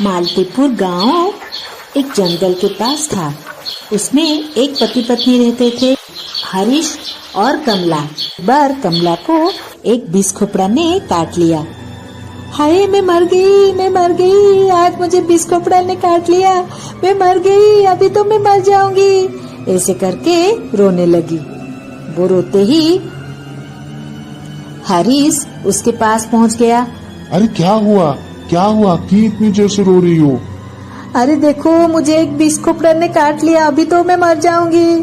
मालतीपुर गांव एक जंगल के पास था। उसमें एक पति पत्नी रहते थे, हरीश और कमला। बार कमला को एक बिस खोपड़ा ने काट लिया। हाय मैं मर गई, आज मुझे बिस खोपड़ा ने काट लिया, मैं मर गई, अभी तो मैं मर जाऊंगी। ऐसे करके रोने लगी। वो रोते ही हरीश उसके पास पहुंच गया। अरे क्या हुआ क्यों इतनी जोर से रो रही हो? अरे देखो, मुझे एक बिस खोपड़ा ने काट लिया, अभी तो मैं मर जाऊंगी।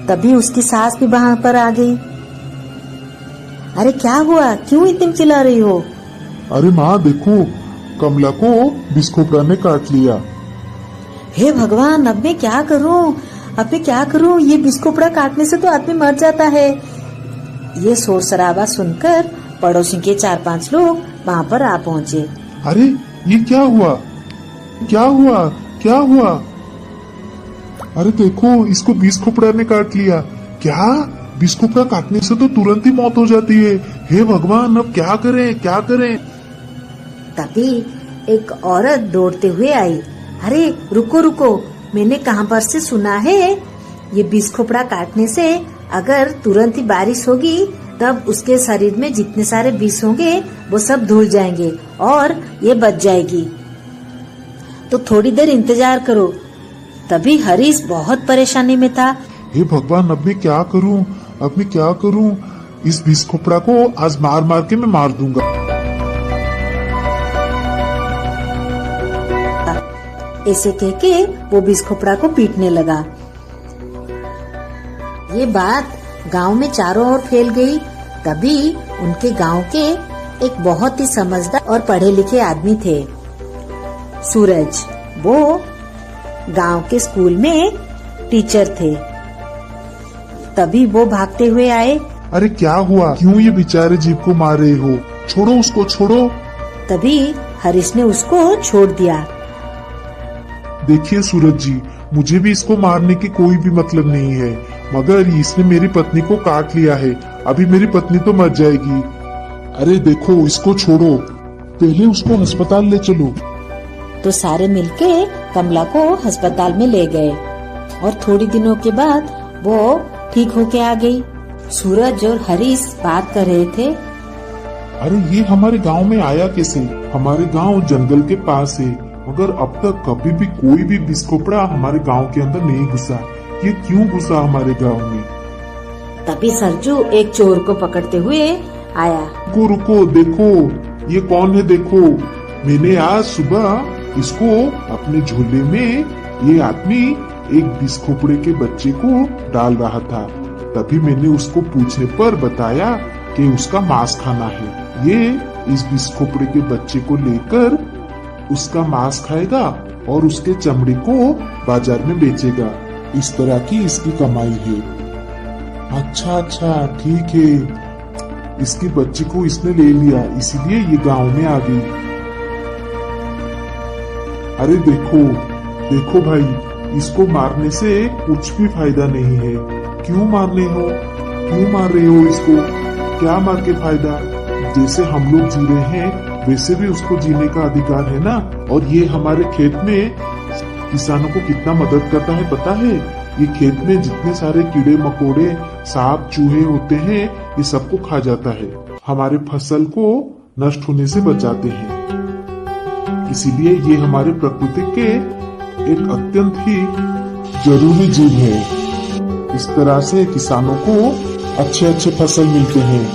तभी उसकी सास भी वहां पर आ गई। अरे क्या हुआ, क्यों इतनी चिल्ला रही हो? अरे माँ देखो, कमला को बिस खोपड़ा ने काट लिया। हे भगवान, अब मैं क्या करूं? ये बिस खोपड़ा काटने से तो आदमी मर जाता है। ये शोर शराबा सुनकर पड़ोसी के 4-5 लोग वहाँ पर आ पहुँचे। अरे ये क्या हुआ? अरे देखो, इसको बिस खोपड़ा ने काट लिया। क्या? बिस खोपड़ा काटने से तो तुरंत ही मौत हो जाती है। हे भगवान, अब क्या करें? तभी एक औरत दौड़ते हुए आई। अरे रुको, मैंने कहाँ पर से सुना है, ये बिस खोपड़ा काटने से अगर तुरंत ही बारिश होगी तब उसके शरीर में जितने सारे विष होंगे वो सब धुल जाएंगे और ये बच जाएगी। तो थोड़ी देर इंतजार करो। तभी हरीश बहुत परेशानी में था। हे भगवान, अब मैं क्या करूं? इस बिस खोपड़ा को आज मार के मैं मार दूंगा। ऐसे कह के वो बिस खोपड़ा को पीटने लगा। ये बात गांव में चारों ओर फैल गई। तभी उनके गांव के एक बहुत ही समझदार और पढ़े लिखे आदमी थे, सूरज। वो गांव के स्कूल में टीचर थे। तभी वो भागते हुए आए। अरे क्या हुआ? क्यों ये बेचारे जीव को मार रहे हो? छोड़ो। तभी हरीश ने उसको छोड़ दिया। देखिए सूरज जी, मुझे भी इसको मारने की कोई भी मतलब नहीं है, मगर इसने मेरी पत्नी को काट लिया है। अभी मेरी पत्नी तो मर जाएगी। अरे देखो, इसको छोड़ो, पहले उसको अस्पताल ले चलो। तो सारे मिलके कमला को अस्पताल में ले गए और थोड़ी दिनों के बाद वो ठीक होके आ गई। सूरज और हरीश बात कर रहे थे। अरे ये हमारे गांव में आया कैसे? हमारे गांव जंगल के पास है, मगर अब तक कभी भी कोई भी बिस खोपड़ा हमारे गांव के अंदर नहीं घुसा। ये क्यों घुसा हमारे गांव में? तभी सरजू एक चोर को पकड़ते हुए आया। रुको, देखो ये कौन है? देखो, मैंने आज सुबह इसको अपने झोले में ये आदमी एक बिस खोपड़े के बच्चे को डाल रहा था। तभी मैंने उसको पूछने पर बताया कि उसका मांस खाना है। ये इस बिस खोपड़े के बच्चे को लेकर उसका मांस खाएगा और उसके चमड़े को बाजार में बेचेगा। इस तरह की इसकी कमाई है। अच्छा, ठीक है। इसके बच्चे को इसने ले लिया, इसीलिए ये गांव में आ गई। अरे देखो भाई, इसको मारने से कुछ भी फायदा नहीं है। क्यों मार रहे हो इसको? क्या मार के फायदा? जैसे हम लोग जी रहे हैं वैसे भी उसको जीने का अधिकार है ना। और ये हमारे खेत में किसानों को कितना मदद करता है पता है? ये खेत में जितने सारे कीड़े मकोड़े, सांप चूहे होते हैं, ये सबको खा जाता है। हमारे फसल को नष्ट होने से बचाते हैं। इसीलिए ये हमारे प्रकृति के एक अत्यंत ही जरूरी जीव है। इस तरह से किसानों को अच्छे फसल मिलते हैं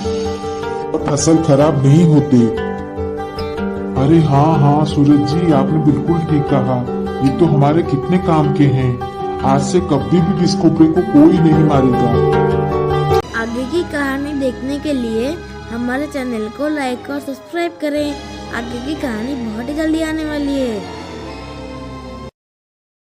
और फसल खराब नहीं होती। अरे हाँ सूरज जी, आपने बिल्कुल ठीक कहा। ये तो हमारे कितने काम के हैं। आज से कभी भी बिस खोपड़े को कोई नहीं मारेगा। आगे की कहानी देखने के लिए हमारे चैनल को लाइक और सब्सक्राइब करें। आगे की कहानी बहुत ही जल्दी आने वाली है।